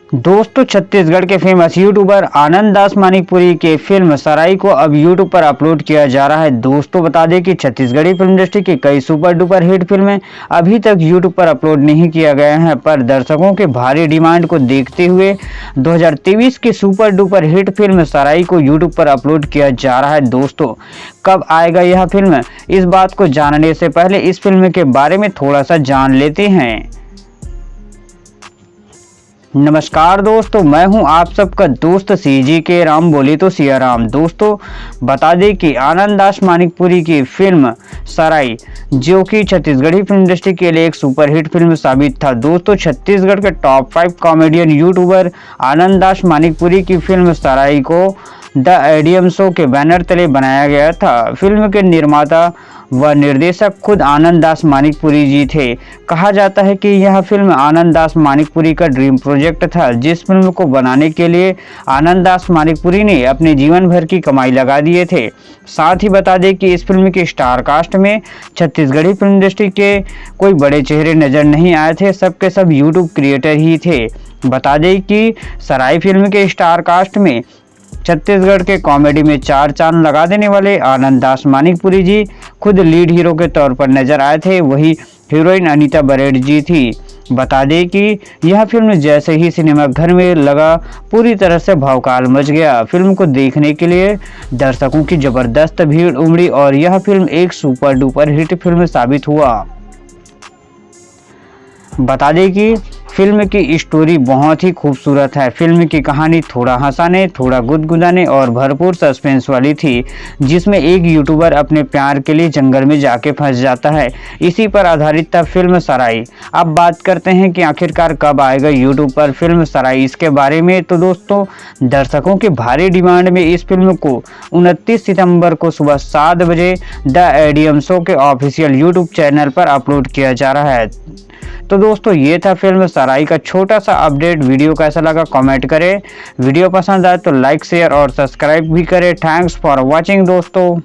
दोस्तों छत्तीसगढ़ के famous YouTuber आनंद दास मानिकपुरी के फिल्म सराई को अब यूट्यूब पर अपलोड किया जा रहा है। दोस्तों बता दें कि छत्तीसगढ़ी फिल्म इंडस्ट्री की कई सुपर डुपर हिट फिल्में अभी तक यूट्यूब पर अपलोड नहीं किया गया है, पर दर्शकों के भारी डिमांड को देखते हुए 2023 की सुपर डुपर हिट फिल्म सराई को यूट्यूब पर अपलोड किया जा रहा है। दोस्तों कब आएगा यह फिल्म, इस बात को जानने से पहले इस फिल्म के बारे में थोड़ा सा जान लेते हैं। नमस्कार दोस्तों, मैं हूं आप सबका दोस्त सीजी के राम, बोले तो सिया राम। दोस्तों बता दें कि आनंद दास मानिकपुरी की फिल्म सराई, जो कि छत्तीसगढ़ी फिल्म इंडस्ट्री के लिए एक सुपरहिट फिल्म साबित था। दोस्तों छत्तीसगढ़ के टॉप 5 कॉमेडियन यूट्यूबर आनंद दास मानिकपुरी की फिल्म सराई को द एडियम शो के बैनर तले बनाया गया था। फिल्म के निर्माता व निर्देशक खुद आनंद दास मानिकपुरी जी थे। कहा जाता है कि यह फिल्म आनंद दास मानिकपुरी का ड्रीम प्रोजेक्ट था, जिस फिल्म को बनाने के लिए आनंद दास मानिकपुरी ने अपने जीवन भर की कमाई लगा दिए थे। साथ ही बता दें कि इस फिल्म के स्टार कास्ट में छत्तीसगढ़ी फिल्म इंडस्ट्री के कोई बड़े चेहरे नजर नहीं आए थे, सबके सब यूट्यूब क्रिएटर ही थे। बता दें कि सराई फिल्म के स्टार कास्ट में छत्तीसगढ़ के कॉमेडी में 4 चांद लगा देने वाले आनंद दास मानिकपुरी जी खुद लीड हीरो के तौर पर नजर आए थे, वही हीरोइन अनीता बरेड जी थी। बता दें कि यह फिल्म जैसे ही सिनेमाघर में लगा, पूरी तरह से भौकाल मच गया। फिल्म को देखने के लिए दर्शकों की जबरदस्त भीड़ उमड़ी और यह फिल्म एक सुपर डुपर हिट फिल्म साबित हुआ। बता दें कि फिल्म की स्टोरी बहुत ही खूबसूरत है। फिल्म की कहानी थोड़ा हंसाने, थोड़ा गुदगुदाने और भरपूर सस्पेंस वाली थी, जिसमें एक यूट्यूबर अपने प्यार के लिए जंगल में जाके फंस जाता है। इसी पर आधारित था फिल्म सराई। अब बात करते हैं कि आखिरकार कब आएगा यूट्यूब पर फिल्म सराई, इसके बारे में। तो दोस्तों दर्शकों के भारी डिमांड में इस फिल्म को 29 सितंबर को सुबह 7 बजे द एडियम शो के ऑफिशियल यूट्यूब चैनल पर अपलोड किया जा रहा है। तो दोस्तों ये था फिल्म सराई का छोटा सा अपडेट। वीडियो कैसा लगा कमेंट करें, वीडियो पसंद आए तो लाइक शेयर और सब्सक्राइब भी करें। थैंक्स फॉर वॉचिंग दोस्तों।